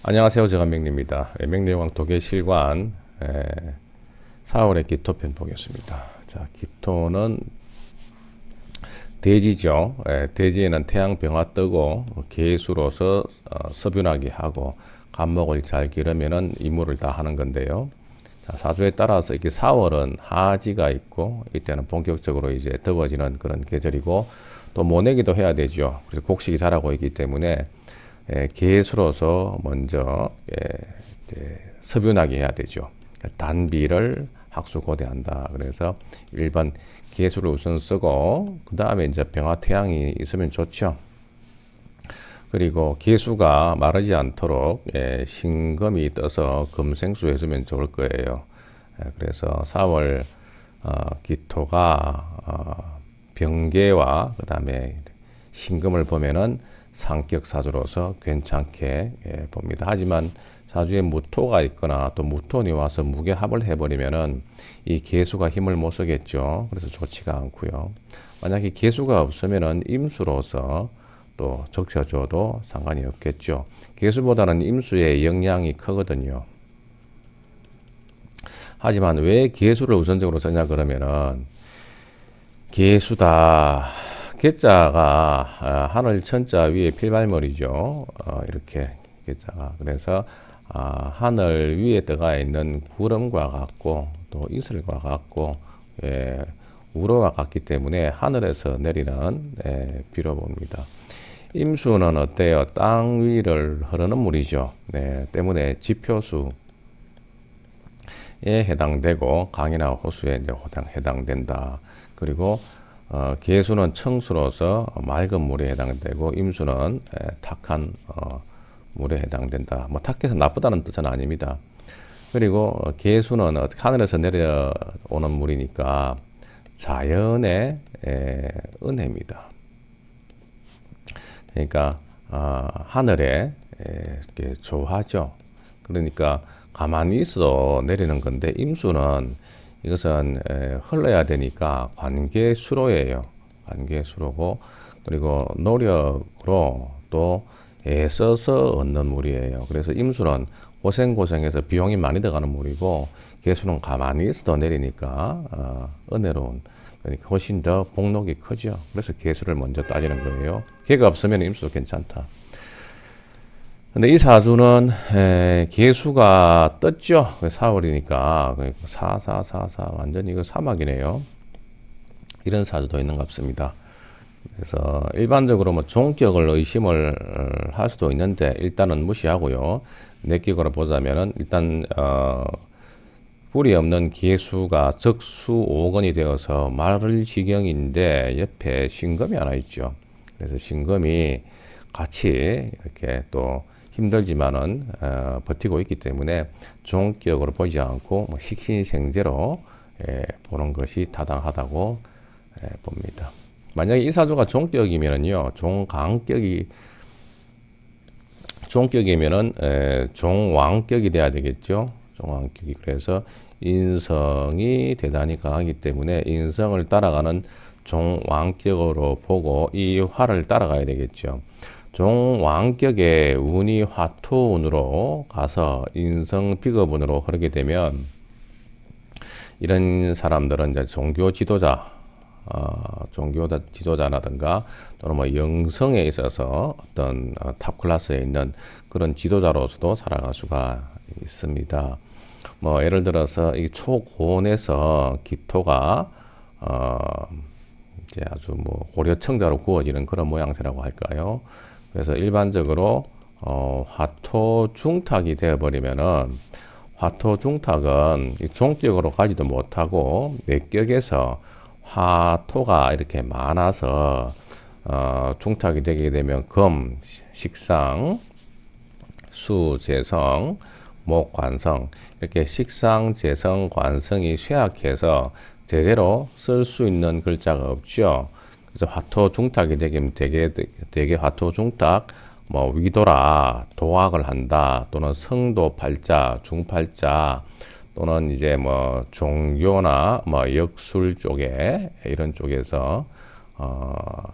안녕하세요. 제간명리입니다. 명리왕 도계실관 4월의 기토편 보겠습니다. 자, 기토는 대지죠. 대지에는 태양 병화 뜨고 계수로서 서균하게 하고 간목을 잘 기르면은 이물을 다 하는 건데요. 자, 사주에 따라서 이게 4월은 하지가 있고 이때는 본격적으로 이제 더워지는 그런 계절이고 또 모내기도 해야 되죠. 그래서 곡식이 자라고 있기 때문에 계수로서 먼저 서균하게 해야 되죠. 단비를 학수고대한다. 그래서 일반 계수를 우선 쓰고 그 다음에 이제 병화 태양이 있으면 좋죠. 그리고 계수가 마르지 않도록 신금이 떠서 금생수 해주면 좋을 거예요. 그래서 4월 기토가 병계와 그 다음에 신금을 보면은 상격 사주로서 괜찮게 봅니다. 하지만 사주에 무토가 있거나 또 무토니 와서 무게합을 해버리면은 이 계수가 힘을 못 쓰겠죠. 그래서 좋지가 않고요. 만약에 계수가 없으면은 임수로서 또 적셔줘도 상관이 없겠죠. 계수보다는 임수의 영향이 크거든요. 하지만 왜 계수를 우선적으로 쓰냐 그러면은 계수다. 계자가 하늘 천자 위에 필발머리죠. 이렇게 계자가. 그래서 하늘 위에 떠가 있는 구름과 같고 또 이슬과 같고 우로와 같기 때문에 하늘에서 내리는 비로 봅니다. 임수는 어때요? 땅 위를 흐르는 물이죠. 때문에 지표수에 해당되고 강이나 호수에 이제 해당된다. 그리고 계수는 청수로서 맑은 물에 해당되고 임수는 탁한 물에 해당된다. 뭐 탁해서 나쁘다는 뜻은 아닙니다. 그리고 계수는 하늘에서 내려오는 물이니까 자연의 은혜입니다. 그러니까 하늘에 조화죠. 그러니까 가만히 있어 내리는 건데 임수는 이것은 흘러야 되니까 관계수로예요. 관계수로고 그리고 노력으로 또 애써서 얻는 물이에요. 그래서 임수는 고생해서 비용이 많이 들어가는 물이고 계수는 가만히 있어도 내리니까 은혜로운 그러니까 훨씬 더 복록이 크죠. 그래서 계수를 먼저 따지는 거예요. 계가 없으면 임수도 괜찮다. 근데 이 사주는 계수가 떴죠. 4월이니까 4 완전히 이거 사막이네요. 이런 사주도 있는 것 같습니다. 그래서 일반적으로 뭐 종격을 의심을 할 수도 있는데 일단은 무시하고요. 내격으로 보자면은 일단 뿔이 없는 계수가 적수오건이 되어서 마를 지경인데 옆에 신금이 하나 있죠. 그래서 신금이 같이 이렇게 또 힘들지만은 버티고 있기 때문에 종격으로 보지 않고 뭐 식신생제로 보는 것이 타당하다고 봅니다. 만약에 이 사주가 종격이면은요, 종격이면은 종왕격이 돼야 되겠죠. 종왕격이. 그래서 인성이 대단히 강하기 때문에 인성을 따라가는 종왕격으로 보고 이 화를 따라가야 되겠죠. 종왕격의 운이 화토운으로 가서 인성 비겁운으로 흐르게 되면 이런 사람들은 이제 종교 지도자라든가 또는 뭐 영성에 있어서 어떤 탑 클래스에 있는 그런 지도자로서도 살아갈 수가 있습니다. 뭐 예를 들어서 이 초고원에서 기토가 이제 아주 뭐 고려청자로 구워지는 그런 모양새라고 할까요? 그래서 일반적으로 화토 중탁이 되어버리면은 화토 중탁은 종격으로 가지도 못하고 내격에서 화토가 이렇게 많아서 중탁이 되게 되면 금, 식상, 수, 재성, 목, 관성 이렇게 식상, 재성, 관성이 쇠약해서 제대로 쓸 수 있는 글자가 없죠. 그래서 화토 중탁이 되면 되게 화토 중탁 뭐 위도라 도학을 한다 또는 성도 팔자 중팔자 또는 이제 뭐 종교나 뭐 역술 쪽에 이런 쪽에서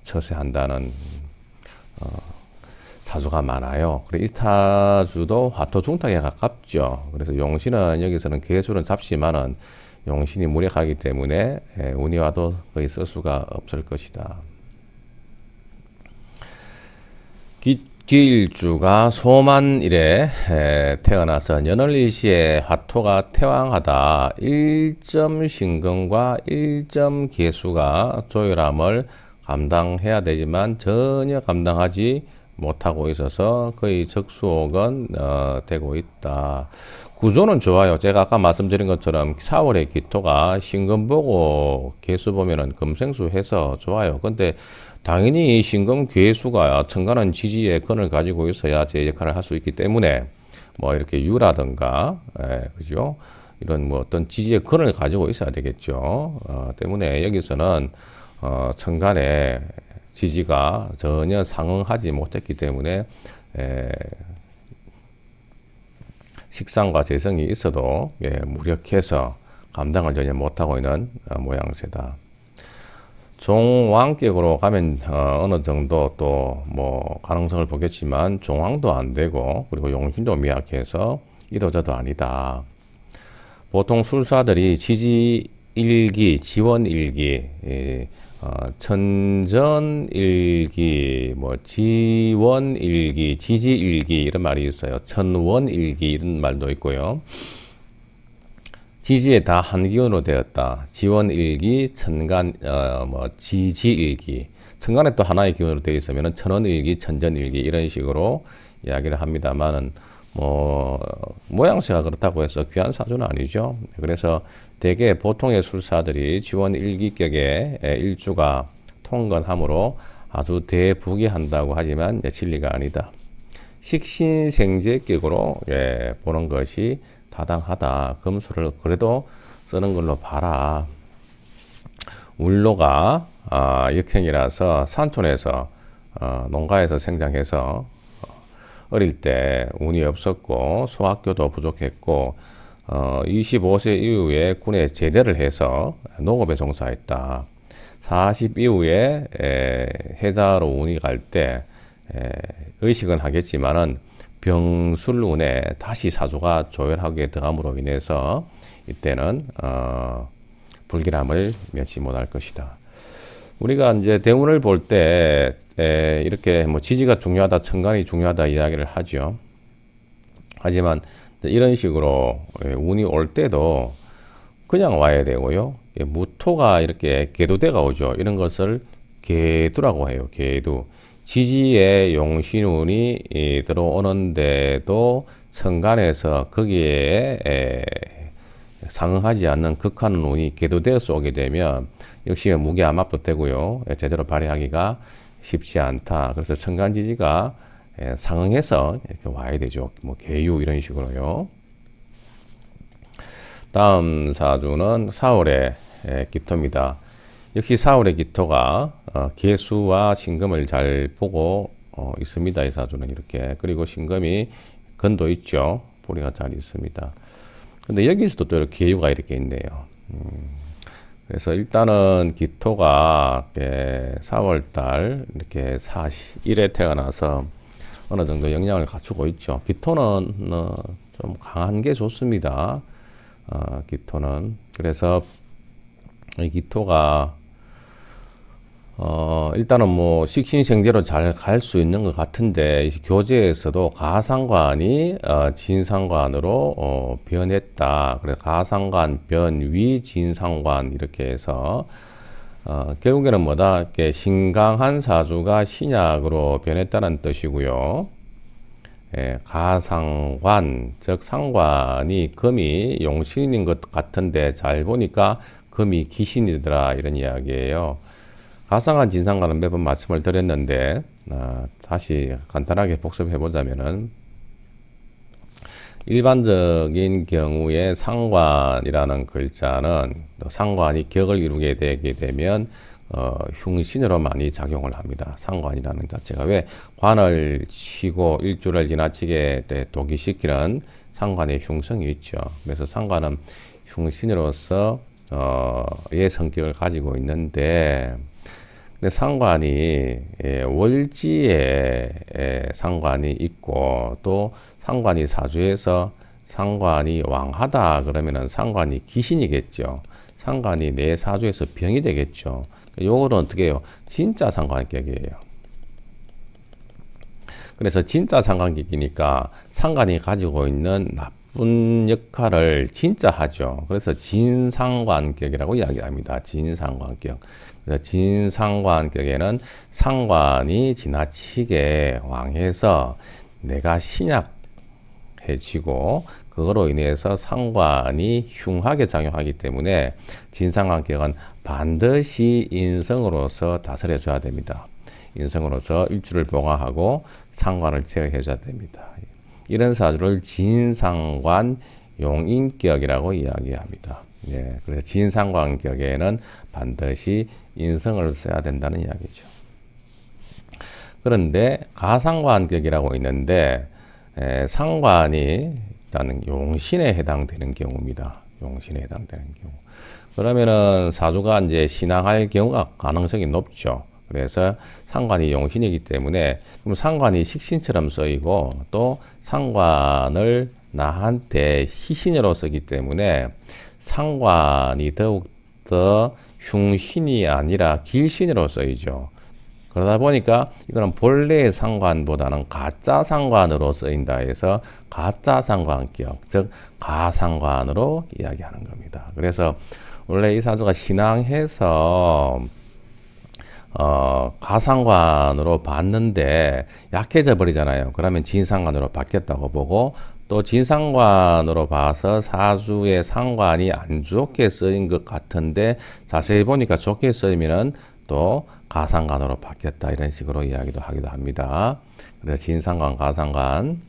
처세한다는 사주가 많아요. 그래 이타주도 화토 중탁에 가깝죠. 그래서 용신은 여기서는 개수는 잡지만은 용신이 무력하기 때문에 운이 와도 거의 쓸 수가 없을 것이다. 기일주가 소만일에 태어나서 연월일시에 화토가 태왕하다 1점 신금과 1점 계수가 조율함을 감당해야 되지만 전혀 감당하지 못하고 있어서 거의 적수옥은 되고 있다. 구조는 좋아요. 제가 아까 말씀드린 것처럼 4월에 기토가 신금 보고 계수 보면은 금생수 해서 좋아요. 근데 당연히 신금 괴수가 천간한 지지의 근을 가지고 있어야 제 역할을 할 수 있기 때문에 뭐 이렇게 유라든가 그죠? 이런 뭐 어떤 지지의 근을 가지고 있어야 되겠죠. 때문에 여기서는 천간에 지지가 전혀 상응하지 못했기 때문에 식상과 재성이 있어도 무력해서 감당을 전혀 못하고 있는 모양새다. 종왕격으로 가면 어느 정도 또 뭐 가능성을 보겠지만 종왕도 안 되고 그리고 용신도 미약해서 이도저도 아니다. 보통 술사들이 지지일기, 지원일기, 천전일기, 뭐 지원일기, 지지일기 이런 말이 있어요. 천원일기 이런 말도 있고요. 지지에 다 한 기운으로 되었다. 지원일기, 천간, 뭐 지지일기. 천간에 또 하나의 기운으로 되어 있으면 천원일기, 천전일기 이런 식으로 이야기를 합니다만은 뭐 모양새가 그렇다고 해서 귀한 사주는 아니죠. 그래서 대개 보통의 술사들이 지원일기격에 일주가 통건함으로 아주 대부기한다고 하지만 진리가 아니다. 식신생제격으로 보는 것이 타당하다. 금수를 그래도 쓰는 걸로 봐라. 울로가 역행이라서 산촌에서 농가에서 생장해서 어릴 때 운이 없었고 소학교도 부족했고 25세 이후에 군에 제대를 해서 농업에 종사했다. 40 이후에 해자로 운이 갈 때 의식은 하겠지만은 병술운에 다시 사주가 조열하게 들어감으로 인해서 이때는 불길함을 면치 못할 것이다. 우리가 이제 대운을 볼 때 이렇게 뭐 지지가 중요하다, 천간이 중요하다 이야기를 하죠. 하지만 이런 식으로 운이 올 때도 그냥 와야 되고요. 무토가 이렇게 계도대가 오죠. 이런 것을 계두라고 해요. 계두. 지지에 용신운이 들어오는데도 천간에서 거기에 상응하지 않는 극한 운이 계도되어서 오게 되면 역시 무게암압도 되고요. 제대로 발휘하기가 쉽지 않다. 그래서 천간지지가 상응해서 이렇게 와야 되죠. 뭐 계유 이런 식으로요. 다음 사주는 4월의 기토입니다. 역시 4월의 기토가 계수와 신금을 잘 보고 있습니다. 이 사주는 이렇게. 그리고 신금이 근도 있죠. 보리가 잘 있습니다. 근데 여기서도 또 이렇게 계유가 이렇게 있네요. 그래서 일단은 기토가 4월달 이렇게 41에 태어나서 어느 정도 영향을 갖추고 있죠. 기토는 좀 강한 게 좋습니다. 기토는. 그래서 이 기토가 일단은 뭐 식신생제로 잘 갈 수 있는 것 같은데 교재에서도 가상관이 진상관으로 변했다. 그래서 가상관 변위 진상관 이렇게 해서 결국에는 뭐다? 이렇게 신강한 사주가 신약으로 변했다는 뜻이고요. 가상관, 즉 상관이 금이 용신인 것 같은데 잘 보니까 금이 귀신이더라 이런 이야기예요. 가상관, 진상관은 매번 말씀을 드렸는데 다시 간단하게 복습해 보자면은 일반적인 경우에 상관이라는 글자는 상관이 격을 이루게 되게 되면 흉신으로 많이 작용을 합니다. 상관이라는 자체가 왜 관을 치고 일주를 지나치게 도기시키는 상관의 흉성이 있죠. 그래서 상관은 흉신으로서 의 성격을 가지고 있는데 근데 상관이 월지에 상관이 있고 또 상관이 사주에서 상관이 왕하다 그러면은 상관이 기신이겠죠. 상관이 내 사주에서 병이 되겠죠. 요거는 어떻게 해요? 진짜 상관격이에요. 그래서 진짜 상관격이니까 상관이 가지고 있는 나쁜 역할을 진짜 하죠. 그래서 진상관격이라고 이야기합니다. 진상관격. 그래서 진상관격에는 상관이 지나치게 왕해서 내가 신약해지고 그거로 인해서 상관이 흉하게 작용하기 때문에 진상관격은 반드시 인성으로서 다스려줘야 됩니다. 인성으로서 일주를 봉화하고 상관을 제어해줘야 됩니다. 이런 사주를 진상관 용인격이라고 이야기합니다. 예, 그래서 진상관격에는 반드시 인성을 써야 된다는 이야기죠. 그런데 가상관격이라고 있는데 상관이 일단은 용신에 해당되는 경우입니다. 용신에 해당되는 경우. 그러면은 사주가 이제 신앙할 경우가 가능성이 높죠. 그래서 상관이 용신이기 때문에 그럼 상관이 식신처럼 쓰이고 또 상관을 나한테 희신으로 쓰기 때문에 상관이 더욱더 흉신이 아니라 길신으로 쓰이죠. 그러다 보니까 이거는 본래의 상관보다는 가짜 상관으로 쓰인다 해서 가짜 상관격, 즉 가상관으로 이야기하는 겁니다. 그래서 원래 이 사주가 신앙해서 가상관으로 봤는데 약해져 버리잖아요. 그러면 진상관으로 바뀌었다고 보고 또 진상관으로 봐서 사주의 상관이 안 좋게 쓰인 것 같은데 자세히 보니까 좋게 쓰이면은 또 가상관으로 바뀌었다 이런 식으로 이야기도 하기도 합니다. 그래서 진상관, 가상관.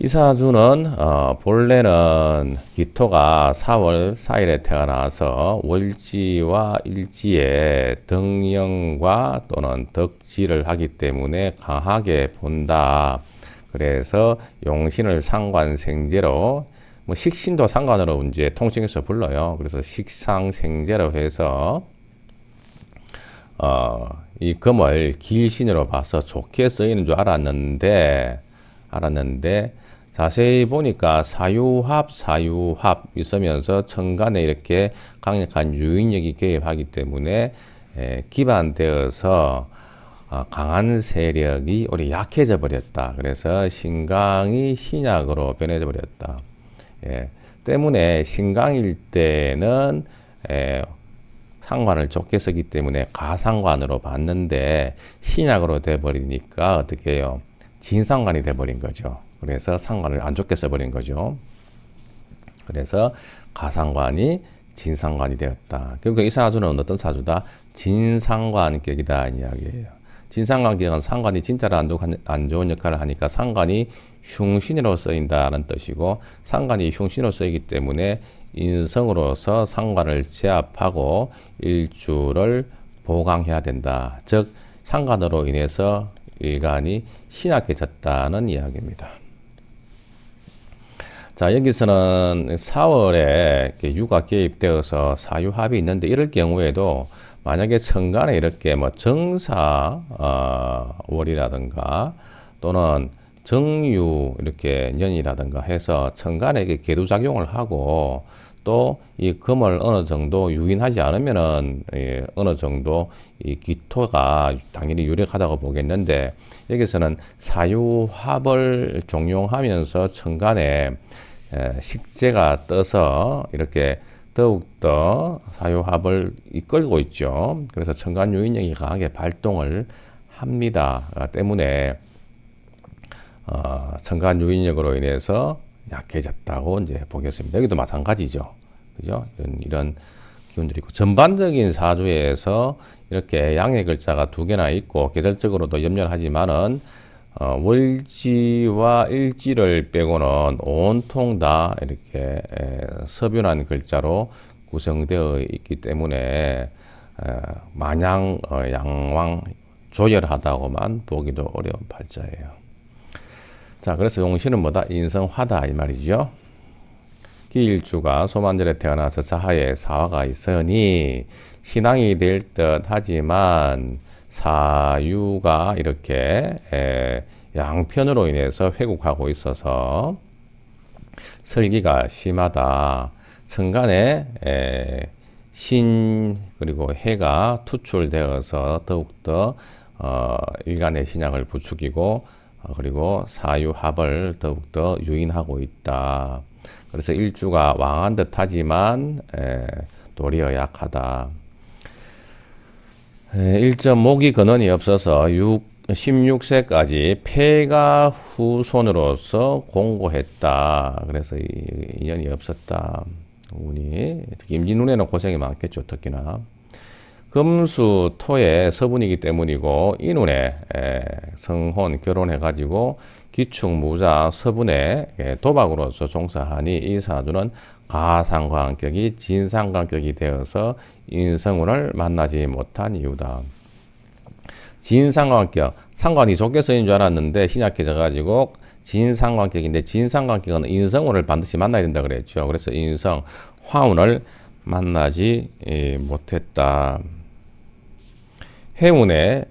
이 사주는 본래는 기토가 4월 4일에 태어나서 월지와 일지에 덕령과 또는 덕지를 하기 때문에 강하게 본다. 그래서 용신을 상관생제로 뭐 식신도 상관으로 이제 통칭해서 불러요. 그래서 식상생제로 해서 이 금을 길신으로 봐서 좋게 쓰이는 줄 알았는데 자세히 보니까 사유합 있으면서 천간에 이렇게 강력한 유인력이 개입하기 때문에 기반되어서 강한 세력이 오히려 약해져 버렸다. 그래서 신강이 신약으로 변해져 버렸다. 때문에 신강일 때는 상관을 좋게 쓰기 때문에 가상관으로 봤는데 신약으로 돼버리니까 어떻게 해요? 진상관이 돼버린 거죠. 그래서 상관을 안 좋게 써버린 거죠. 그래서 가상관이 진상관이 되었다. 그러니까 이 사주는 어떤 사주다? 진상관격이다 이야기예요. 진상관격은 상관이 진짜로 안 좋은 역할을 하니까 상관이 흉신으로 쓰인다는 뜻이고 상관이 흉신으로 쓰이기 때문에 인성으로서 상관을 제압하고 일주를 보강해야 된다. 즉 상관으로 인해서 일간이 신약해졌다는 이야기입니다. 자, 여기서는 4월에 유가 개입되어서 사유합이 있는데 이럴 경우에도 만약에 천간에 이렇게 뭐 정사 월이라든가 또는 정유 이렇게 년이라든가 해서 천간에 이게 계두작용을 하고 또 이 금을 어느 정도 유인하지 않으면은 어느 정도 이 기토가 당연히 유력하다고 보겠는데 여기서는 사유합을 종용하면서 천간에 식재가 떠서 이렇게 더욱더 사유합을 이끌고 있죠. 그래서 천간 유인력이 강하게 발동을 합니다. 때문에 천간 유인력으로 인해서 약해졌다고 이제 보겠습니다. 여기도 마찬가지죠. 그죠? 이런 기운들이 있고 전반적인 사주에서 이렇게 양의 글자가 두 개나 있고 계절적으로도 염려하지만은 월지와 일지를 빼고는 온통 다 이렇게 서변한 글자로 구성되어 있기 때문에 마냥 양왕 조열하다고만 보기도 어려운 팔자예요. 자, 그래서 용신은 뭐다? 인성화다 이 말이죠. 기일주가 소만절에 태어나서 자하에 사화가 있으니 신앙이 될 듯 하지만 사유가 이렇게 양편으로 인해서 회국하고 있어서 설기가 심하다. 천간에 신 그리고 해가 투출되어서 더욱더 일간의 신약을 부추기고 그리고 사유합을 더욱더 유인하고 있다. 그래서 일주가 왕한 듯하지만 도리어 약하다. 일점목이 근원이 없어서 16세까지 폐가 후손으로서 공고했다. 그래서 인연이 없었다. 운이 특히 임진운에는 고생이 많겠죠. 특히나 금수 토의 서분이기 때문이고 인운에 성혼 결혼해가지고 기축무자 서분에 도박으로서 종사하니 이 사주는 가상관격이 진상관격이 되어서 인성운을 만나지 못한 이유다. 진상관격, 상관이 좋게 쓰인 줄 알았는데 신약해져 가지고 진상관격인데 진상관격은 인성운을 반드시 만나야 된다 그랬죠. 그래서 인성, 화운을 만나지 못했다. 해운에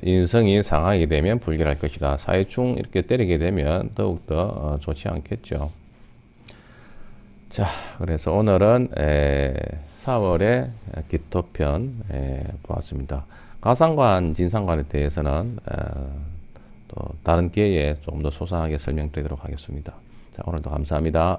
인성이 상하게 되면 불길할 것이다. 사회충 이렇게 때리게 되면 더욱더 좋지 않겠죠. 자, 그래서 오늘은 4월의 기토편 보았습니다. 가상관, 진상관에 대해서는 또 다른 기회에 조금 더 소상하게 설명드리도록 하겠습니다. 자, 오늘도 감사합니다.